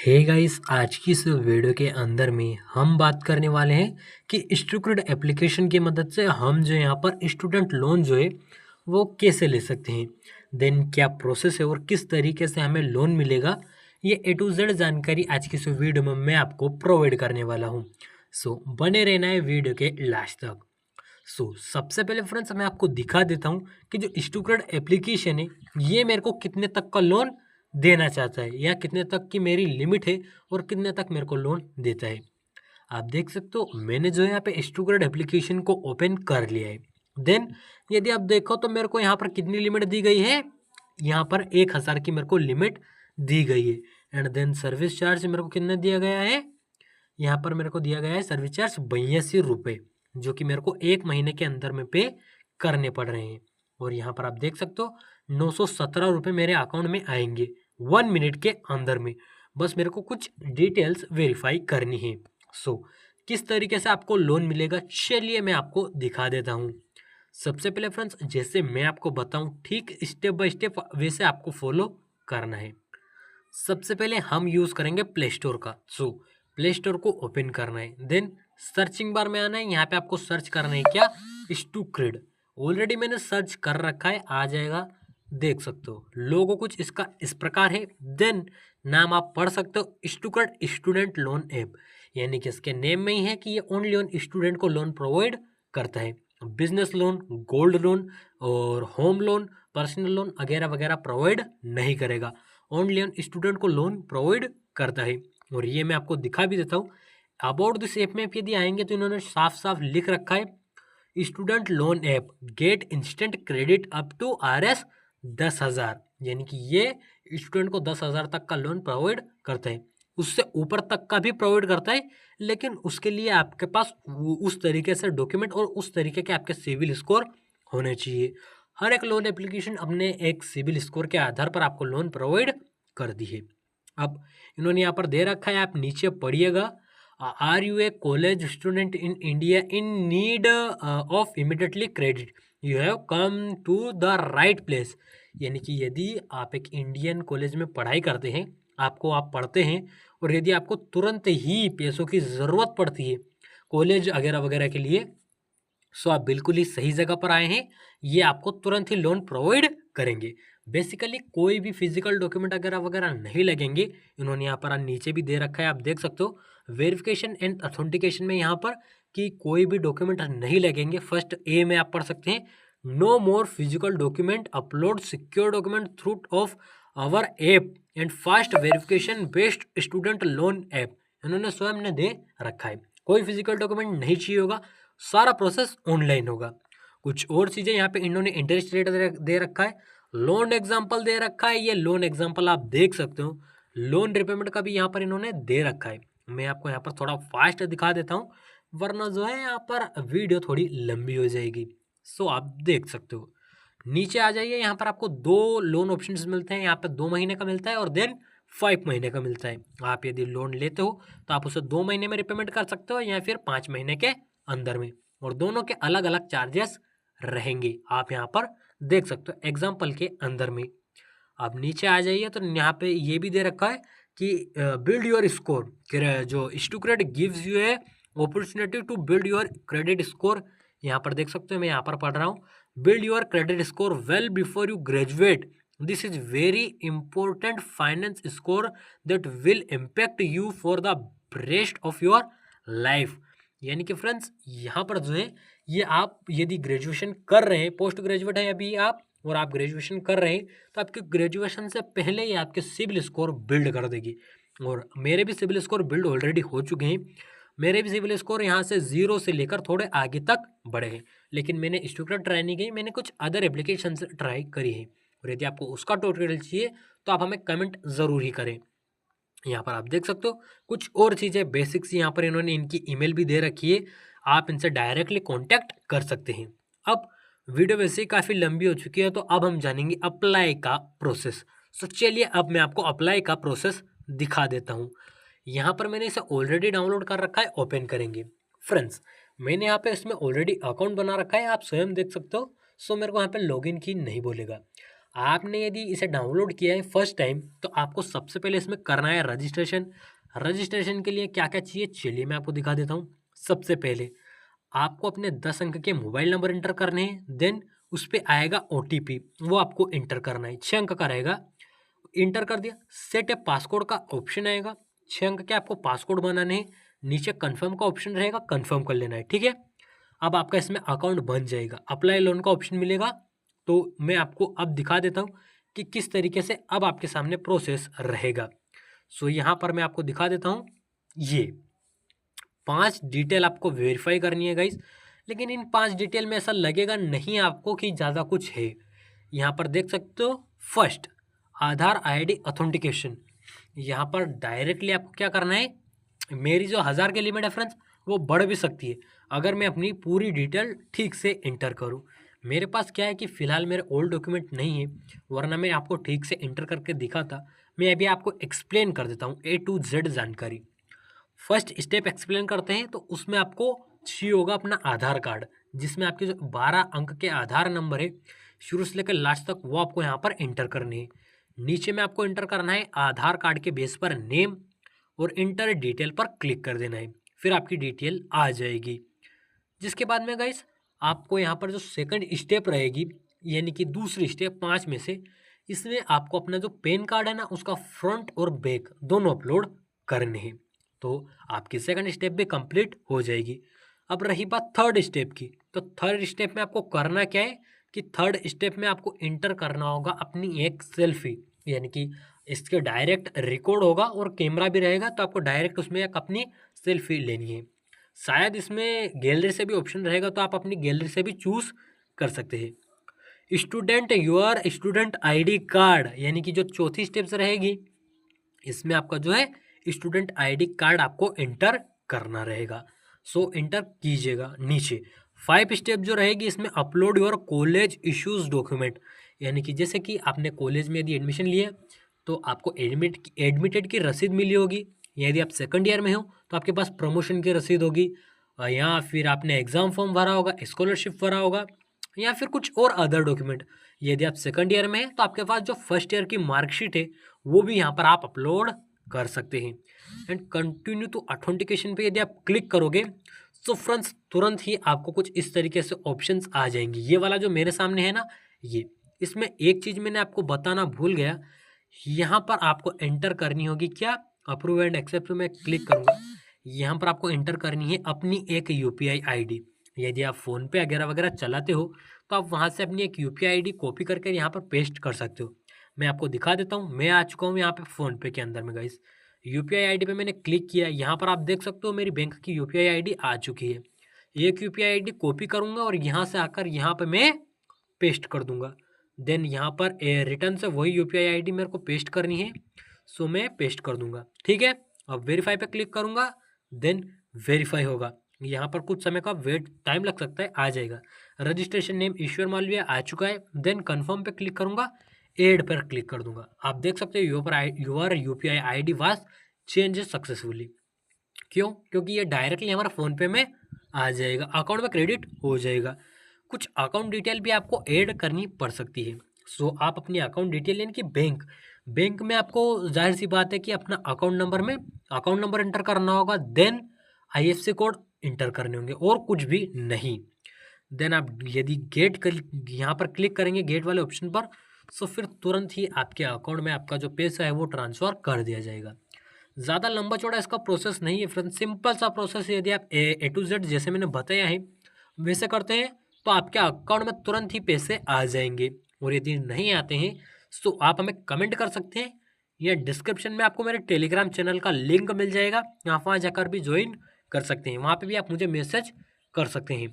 Hey guys, आज की इस वीडियो के अंदर में हम बात करने वाले हैं कि स्टूडेंट एप्लीकेशन की मदद से हम जो यहाँ पर स्टूडेंट लोन जो है वो कैसे ले सकते हैं। देन क्या प्रोसेस है और किस तरीके से हमें लोन मिलेगा, ये ए टू जेड जानकारी आज की इस वीडियो में मैं आपको प्रोवाइड करने वाला हूँ। सो बने रहना है वीडियो के लास्ट तक। सबसे पहले फ्रेंड्स मैं आपको दिखा देता हूँ कि जो स्टूडेंट एप्लीकेशन है ये मेरे को कितने तक का लोन देना चाहता है या कितने तक की मेरी लिमिट है और कितने तक मेरे को लोन देता है। आप देख सकते हो मैंने जो है यहाँ पे स्टूडेंट एप्लीकेशन को ओपन कर लिया है। देन यदि आप देखो तो मेरे को यहाँ पर कितनी लिमिट दी गई है, यहाँ पर 1000 की मेरे को लिमिट दी गई है। एंड देन सर्विस चार्ज मेरे को कितना दिया गया है, यहाँ पर मेरे को दिया गया है सर्विस चार्ज 82 रुपये, जो कि मेरे को 1 महीने के अंदर में पे करने पड़ रहे हैं। और यहाँ पर आप देख सकते हो 917 रुपये मेरे अकाउंट में आएंगे 1 मिनट के अंदर में। बस मेरे को कुछ डिटेल्स वेरीफाई करनी है। किस तरीके से आपको लोन मिलेगा चलिए मैं आपको दिखा देता हूँ। सबसे पहले फ्रेंड्स जैसे मैं आपको बताऊँ ठीक स्टेप बाय स्टेप वैसे आपको फॉलो करना है। सबसे पहले हम यूज़ करेंगे प्ले स्टोर का। प्ले स्टोर को ओपन करना है। देन सर्चिंग बार में आना है, यहाँ पे आपको सर्च करना है क्या, स्टूक्रेड। ऑलरेडी मैंने सर्च कर रखा है, आ जाएगा, देख सकते हो। लोगो कुछ इसका इस प्रकार है। देन नाम आप पढ़ सकते हो, स्टूक्रेड स्टूडेंट लोन ऐप, यानी कि इसके नेम में ही है कि ये ओनली ऑन स्टूडेंट को लोन प्रोवाइड करता है। बिजनेस लोन, गोल्ड लोन और होम लोन, पर्सनल लोन वगैरह वगैरह प्रोवाइड नहीं करेगा। ओनली ऑन स्टूडेंट को लोन प्रोवाइड करता है। और ये मैं आपको दिखा भी देता हूँ। अबाउट दिस ऐप में यदि आएंगे तो इन्होंने साफ साफ लिख रखा है student loan app get instant credit up to RS 10,000, यानी कि ये स्टूडेंट को 10,000 तक का लोन प्रोवाइड करता है। उससे ऊपर तक का भी प्रोवाइड करता है, लेकिन उसके लिए आपके पास उस तरीके से डॉक्यूमेंट और उस तरीके के आपके सिविल स्कोर होने चाहिए। हर एक लोन एप्लीकेशन अपने एक सिविल स्कोर के आधार पर आपको लोन प्रोवाइड कर दी है। अब इन्होंने यहाँ पर दे रखा है, आप नीचे पढ़िएगा, are you a college student in India in need of immediately credit, you have come to the right place. यानी कि यदि आप एक इंडियन कॉलेज में पढ़ाई करते हैं, आप पढ़ते हैं और यदि आपको तुरंत ही पैसों की ज़रूरत पड़ती है कॉलेज वगैरह वगैरह के लिए, आप बिल्कुल ही सही जगह पर आए हैं। ये आपको तुरंत ही लोन प्रोवाइड करेंगे। बेसिकली कोई भी फिजिकल डॉक्यूमेंट वगैरह वगैरह नहीं लगेंगे। इन्होंने यहाँ पर नीचे भी दे रखा है, आप देख सकते हो, वेरिफिकेशन एंड अथेंटिकेशन में यहाँ पर कि कोई भी डॉक्यूमेंट नहीं लगेंगे। फर्स्ट ए में आप पढ़ सकते हैं, no more physical document, upload secure document through of our app and fast verification based student loan app. इन्होंने स्वयं ने दे रखा है, कोई फिजिकल डॉक्यूमेंट नहीं चाहिए होगा, सारा प्रोसेस ऑनलाइन होगा। कुछ और चीज़ें यहाँ पे इन्होंने इंटरेस्ट रेट दे रखा है, लोन एग्जाम्पल दे रखा है। ये लोन एग्जाम्पल आप देख सकते हो, लोन रिपेमेंट का भी यहाँ पर इन्होंने दे रखा है। मैं आपको यहाँ पर थोड़ा फास्ट दिखा देता हूँ, वरना जो है यहाँ पर वीडियो थोड़ी लंबी हो जाएगी। आप देख सकते हो, नीचे आ जाइए, यहाँ पर आपको 2 लोन ऑप्शंस मिलते हैं। यहाँ पे 2 महीने का मिलता है और देन 5 महीने का मिलता है। आप यदि लोन लेते हो तो आप उसे 2 महीने में रिपेमेंट कर सकते हो या फिर 5 महीने के अंदर में, और दोनों के अलग अलग चार्जेस रहेंगे। आप यहाँ पर देख सकते हो एग्जाम्पल के अंदर में। आप नीचे आ जाइए तो यहाँ पे ये भी दे रखा है कि बिल्ड योर स्कोर, जो Stucred gives you a opportunity to build your credit score. यहाँ पर देख सकते हो, मैं यहाँ पर पढ़ रहा हूँ, build your credit score well before you graduate, this is very important finance score that will impact you for the rest of your life. यानी कि फ्रेंड्स यहाँ पर जो है, ये आप यदि ग्रेजुएशन कर रहे हैं, पोस्ट ग्रेजुएट है अभी आप, और आप ग्रेजुएशन कर रहे हैं, तो आपके ग्रेजुएशन से पहले ही आपके सिविल स्कोर बिल्ड कर देगी। और मेरे भी सिविल स्कोर बिल्ड ऑलरेडी हो चुके हैं। मेरे भी सिविल स्कोर यहाँ से 0 से लेकर थोड़े आगे तक बढ़े हैं, लेकिन मैंने स्टूडेंट ट्राई नहीं की, मैंने कुछ अदर एप्लीकेशन से ट्राई करी है। और यदि आपको उसका ट्यूटोरियल चाहिए तो आप हमें कमेंट ज़रूर ही करें। यहाँ पर आप देख सकते हो कुछ और चीज़ें बेसिक्स, यहाँ पर इन्होंने इनकी ईमेल भी दे रखी है, आप इनसे डायरेक्टली कांटेक्ट कर सकते हैं। अब वीडियो वैसे ही काफ़ी लंबी हो चुकी है, तो अब हम जानेंगे अप्लाई का प्रोसेस। चलिए अब मैं आपको अप्लाई का प्रोसेस दिखा देता हूँ। यहाँ पर मैंने इसे ऑलरेडी डाउनलोड कर रखा है, ओपन करेंगे। फ्रेंड्स मैंने यहाँ पे इसमें ऑलरेडी अकाउंट बना रखा है, आप स्वयं देख सकते हो। मेरे को यहाँ पे लॉगिन की नहीं बोलेगा। आपने यदि इसे डाउनलोड किया है फर्स्ट टाइम, तो आपको सबसे पहले इसमें करना है रजिस्ट्रेशन। रजिस्ट्रेशन के लिए क्या क्या चाहिए, चलिए मैं आपको दिखा देता हूँ। सबसे पहले आपको अपने 10 अंक के मोबाइल नंबर इंटर करने हैं, देन उस पर आएगा OTP, वो आपको इंटर करना है, 6 अंक का रहेगा। इंटर कर दिया, सेट ए पासकोड का ऑप्शन आएगा, 6 अंक के आपको पासकोड बनाने हैं, नीचे कन्फर्म का ऑप्शन रहेगा, कन्फर्म कर लेना है, ठीक है। अब आपका इसमें अकाउंट बन जाएगा, अप्लाई लोन का ऑप्शन मिलेगा। तो मैं आपको अब दिखा देता हूँ कि किस तरीके से अब आपके सामने प्रोसेस रहेगा। सो यहाँ पर मैं आपको दिखा देता हूँ, ये 5 डिटेल आपको वेरीफाई करनी है गाइस। लेकिन इन 5 डिटेल में ऐसा लगेगा नहीं आपको कि ज़्यादा कुछ है। यहाँ पर देख सकते हो, फर्स्ट आधार ID ऑथेंटिकेशन। यहाँ पर डायरेक्टली आपको क्या करना है, मेरी जो 1000 की लिमिट है फ्रेंड्स, वो बढ़ भी सकती है अगर मैं अपनी पूरी डिटेल ठीक से इंटर करूँ। मेरे पास क्या है कि फ़िलहाल मेरे ओल्ड डॉक्यूमेंट नहीं है, वरना मैं आपको ठीक से इंटर करके दिखाता। मैं अभी आपको एक्सप्लेन कर देता हूँ A to Z जानकारी। फर्स्ट स्टेप एक्सप्लेन करते हैं, तो उसमें आपको चाहिए होगा अपना आधार कार्ड, जिसमें आपके जो 12 अंक के आधार नंबर है शुरू से लेकर लास्ट तक, वो आपको यहाँ पर इंटर करने हैं। नीचे में आपको इंटर करना है आधार कार्ड के बेस पर नेम, और इंटर डिटेल पर क्लिक कर देना है, फिर आपकी डिटेल आ जाएगी। जिसके बाद में गाइस आपको यहाँ पर जो सेकंड स्टेप रहेगी, यानी कि दूसरी स्टेप 5 में से, इसमें आपको अपना जो पैन कार्ड है ना, उसका फ्रंट और बैक दोनों अपलोड करने हैं। तो आपकी सेकंड स्टेप भी कंप्लीट हो जाएगी। अब रही बात थर्ड स्टेप की, तो थर्ड स्टेप में आपको करना क्या है कि थर्ड स्टेप में आपको इंटर करना होगा अपनी एक सेल्फी, यानी कि इसके डायरेक्ट रिकॉर्ड होगा और कैमरा भी रहेगा, तो आपको डायरेक्ट उसमें एक अपनी सेल्फी लेनी है। शायद इसमें गैलरी से भी ऑप्शन रहेगा, तो आप अपनी गैलरी से भी चूज कर सकते हैं। Student your student ID card, यानी कि जो चौथी स्टेप्स रहेगी, इसमें आपका जो है स्टूडेंट ID कार्ड आपको एंटर करना रहेगा। सो एंटर कीजिएगा। नीचे 5 स्टेप जो रहेगी, इसमें upload your college issues document, यानी कि जैसे कि आपने कॉलेज में यदि एडमिशन लिया, तो आपको एडमिटेड की रसीद मिली होगी। यदि आप सेकंड ईयर में हो तो आपके पास प्रमोशन की रसीद होगी, या फिर आपने एग्ज़ाम फॉर्म भरा होगा, स्कॉलरशिप भरा होगा, या फिर कुछ और अदर डॉक्यूमेंट। यदि आप सेकंड ईयर में हैं तो आपके पास जो फर्स्ट ईयर की मार्कशीट है, वो भी यहाँ पर आप अपलोड कर सकते हैं। एंड कंटिन्यू टू ऑथेंटिकेशन पे यदि आप क्लिक करोगे, तो फ्रेंड्स तुरंत ही आपको कुछ इस तरीके से ऑप्शंस आ जाएंगे। ये वाला जो मेरे सामने है ना, ये इसमें एक चीज़ मैंने आपको बताना भूल गया, यहाँ पर आपको एंटर करनी होगी क्या, अप्रूव एंड एक्सेप्ट में क्लिक करूँगा। यहाँ पर आपको एंटर करनी है अपनी एक UPI ID। यदि आप फ़ोनपे वगैरह वगैरह चलाते हो, तो आप वहाँ से अपनी एक UPI ID कॉपी करके यहाँ पर पेस्ट कर सकते हो। मैं आपको दिखा देता हूँ, मैं आ चुका हूँ यहाँ पे फ़ोनपे के अंदर में गाइस। UPI ID पे मैंने क्लिक किया, यहाँ पर आप देख सकते हो मेरी बैंक की UPI ID आ चुकी है। एक UPI ID कॉपी करूँगा और यहाँ से आकर यहाँ पे मैं पेस्ट कर दूंगा। देन यहाँ पर रिटर्न से वही UPI ID मेरे को पेस्ट करनी है, सो मैं पेस्ट कर दूंगा, ठीक है। अब वेरीफाई पे क्लिक करूंगा, देन वेरीफाई होगा। यहाँ पर कुछ समय का वेट टाइम लग सकता है, आ जाएगा। रजिस्ट्रेशन नेम ईश्वर मालवीय आ चुका है। देन कन्फर्म पे क्लिक करूंगा, एड पर क्लिक कर दूंगा। आप देख सकते हो your UPI ID was change successfully. क्यों? क्योंकि ये डायरेक्टली हमारा फ़ोनपे में आ जाएगा, अकाउंट में क्रेडिट हो जाएगा। कुछ अकाउंट डिटेल भी आपको ऐड करनी पड़ सकती है। सो आप अपनी अकाउंट डिटेल, यानी कि बैंक में आपको जाहिर सी बात है कि अपना अकाउंट नंबर एंटर करना होगा, देन IFSC कोड इंटर करने होंगे, और कुछ भी नहीं। देन आप यदि यहाँ पर क्लिक करेंगे गेट वाले ऑप्शन पर, सो फिर तुरंत ही आपके अकाउंट में आपका जो पैसा है वो ट्रांसफ़र कर दिया जाएगा। ज़्यादा लंबा चौड़ा इसका प्रोसेस नहीं है फ्रेंड, सिंपल सा प्रोसेस है। यदि आप A to Z जैसे मैंने बताया है वैसे करते हैं, तो आपके अकाउंट में तुरंत ही पैसे आ जाएंगे। और यदि नहीं आते हैं तो आप हमें कमेंट कर सकते हैं, या डिस्क्रिप्शन में आपको मेरे टेलीग्राम चैनल का लिंक मिल जाएगा, आप वहाँ जाकर भी ज्वाइन कर सकते हैं, वहाँ पे भी आप मुझे मैसेज कर सकते हैं।